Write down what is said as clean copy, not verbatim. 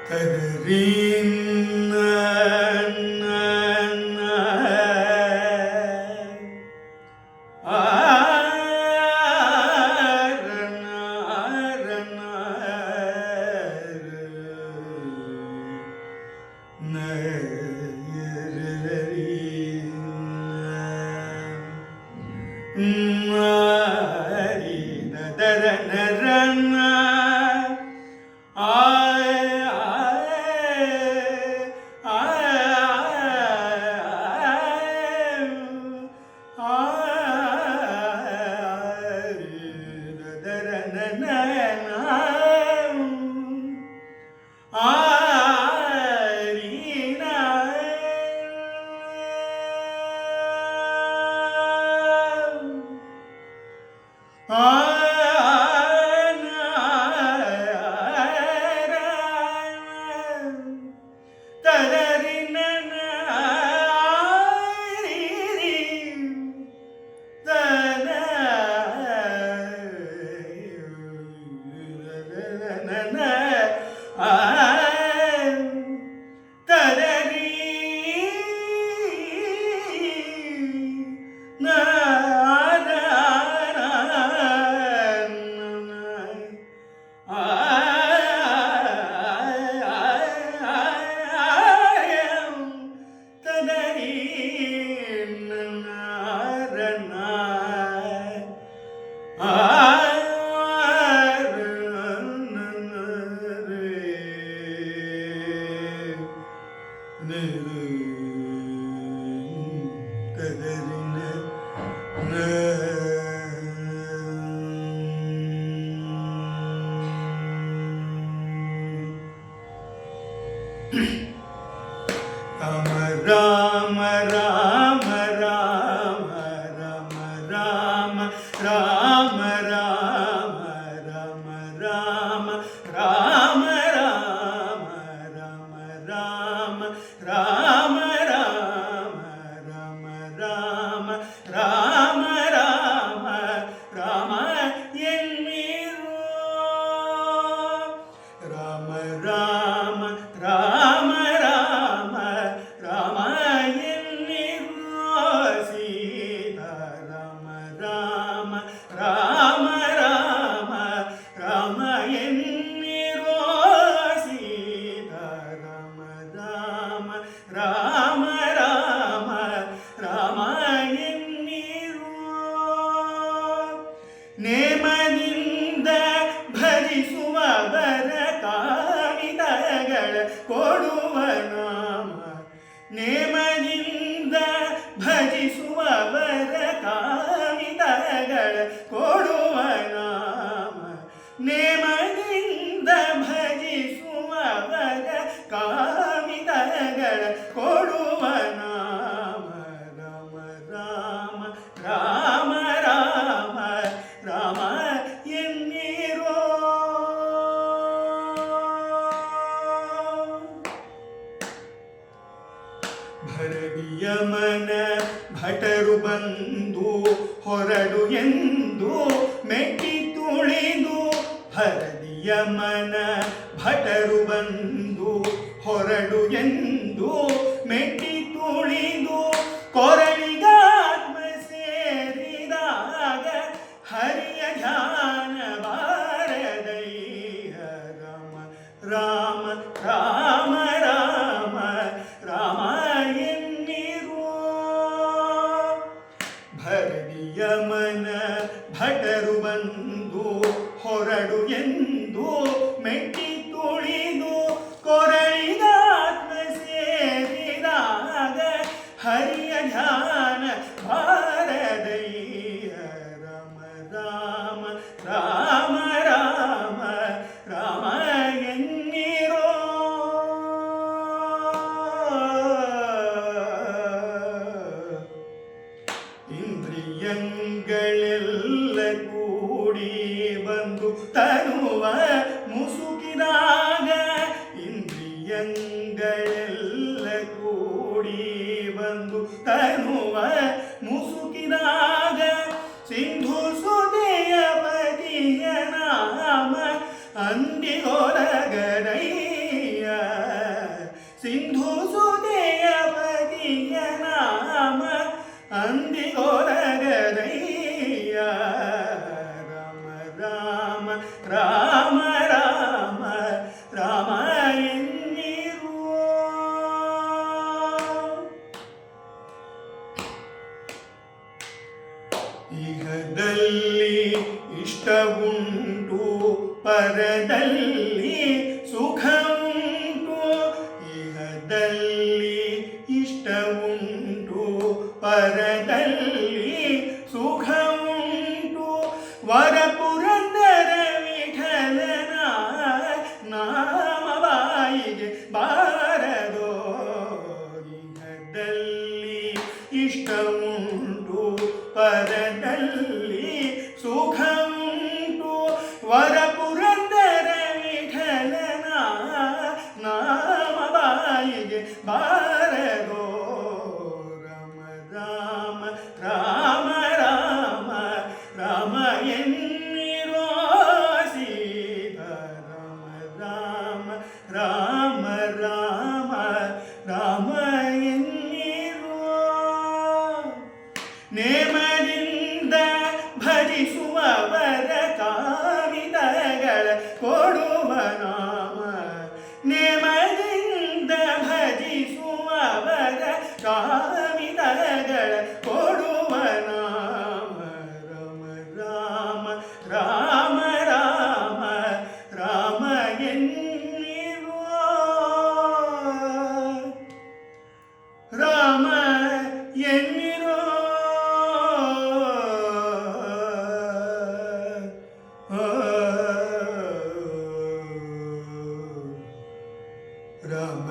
ಕದರಿನ ರಾಮ ರಾಮ ರಾಮ ರಾಮ ರಾಮ ರಾಮ ರಾಮ ರಾಮ ರಾಮ ರಾಮ ರಾಮ ರಾಮ ರಾಮ ರಾಮ ರಾಮ ರಾಮ ರಾಮ ರಾಮ ರಾಮ ಎನ್ನಿರು ರಾಮ ರಾಮ ರಾಮ ರಾಮ ರಾಮ ಎನ್ನಿರು ಸೀತಾ ರಾಮ ರಾಮ ರಾಮ ರಾಮ ರಾಮ ಎನ್ನಿರು ಸೀತಾ ರಾಮ ರಾಮ ರಾಮ ರಾಮ ರಾಮ ಎನ್ನಿರು ನೇಮದಿಂದ ಭಜಿಸುವವರ ಕಾಮಿತಗಳ ಕೊಡುವ ನಾಮ ನೇಮದಿಂದ ಭಜಿಸುವವರ ಕಾಮಿತಗಳ ಕೊಡುವ ನಾಮ ನೇಮದಿಂದ ಭಜಿಸುವವರ ಕಾಮಿತಗಳ ಕೊಡುವ ನಾಮ ರಾಮ ರಾಮ ರಾಮ ರಾಮ ರಾಮ ಎನ್ನಿರೋ ಭರಡಿಯಮನ ಭಟರು ಬಂದು ಹೊರಡು ಎಂದು ಮೆಟ್ಟಿ ತುಳಿದು ಭರಡಿಯಮನ ಭಟರು ಬಂದು ಹೊರಡು ಎಂದು ಮೆಟ್ಟಿ ತುಳಿದು ಕೊರಳಿಗಾತ್ಮ ಸೇರಿದಾಗ ಹರಿಯ ಧ್ಯಾನ ಬಾರದಯ್ಯ ರಾಮ ರಾಮ ರಾಮ ರಾಮ ರಾಮ ಎನ್ನಿರು ಭರಡಿಯಮನ ಭಟರು ಬಂದು ಹೊರಡು ಎಂದು ಮೆಟ್ಟಿ ತುಳಿದು ಕೊರಳಿಗಾತ್ಮ ಸೇರಿದಾಗ ಹರಿಯ ಧ್ಯಾನ ಭಾರದಯ್ಯ ರಾಮ ರಾಮ ರಾಮ ರಾಮ ರಾಮ ಎನ್ನಿರೋ ಇಂದ್ರಿಯಗಳೆಲ್ಲ ಕೂಡಿ ಬಂದು ತನುವ ಮುಸುಕಿದಾಗ ಇಂದ್ರಿಯಗಳೆಲ್ಲ ಕೂಡಿ ಬಂದು ತನುವ ಮುಸುಕಿದಾಗ ಸಿಂಧು ಸುದೆಯ ಪತಿಯ ನಾಮ ಅಂದಿಗೊರಗದಯ್ಯ ಸಿಂಧು ಸುದೆಯ ಪತಿಯ ನಾಮ ಅಂದಿಗೊರಗದಯ್ಯ ರಾಮ ರಾಮ ರಾಮ ರಾಮ ರಾಮ ಎನ್ನಿರುವ ಇಹದಲ್ಲಿ ಇಷ್ಟವುಂಟು ಪರದಲ್ಲಿ ಸುಖವುಂಟು ಇಹದಲ್ಲಿ ಇಷ್ಟವುಂಟು ಪರದಲ್ಲಿ ಸುಖವುಂಟು ವರ ಪುರಂದರ ವಿಠಲನ ನಾಮ ಬಾಯಿಗೆ ಬಾರದೋ ಇಹದಲ್ಲಿ ಇಷ್ಟವುಂಟು ಪರದಲ್ಲಿ ಸುಖವುಂಟು ವರ ಪುರಂದರ ವಿಠಲನ ನಾಮ ಬಾಯಿಗೆ ಬಾರದೋ ರಾಮ ರಾಮ ರಾಮ ರಾಮ ರಾಮ ಎನ್ನಿರೋ ಸೀತಾ ರಾಮ ರಾಮ ರಾಮ ರಾಮ ರಾಮ ಎನ್ನಿರೋ ನೇಮದಿಂದ ಭಜಿಸುವವರ ಕಾಮಿತಗಳ ಕೊಡುವ ನಾಮ ನೇಮದಿಂದ ಭಜಿಸುವವರ ಕಾಮಿತಗಳ ಕೊಡುವ ನಾಮ ರಾಮ ರಾಮ ರಾಮ ರಾಮ ರಾಮ ಎನ್ನಿರುವ ರಾಮ ಎನ್ನಿರೋ ರಾಮ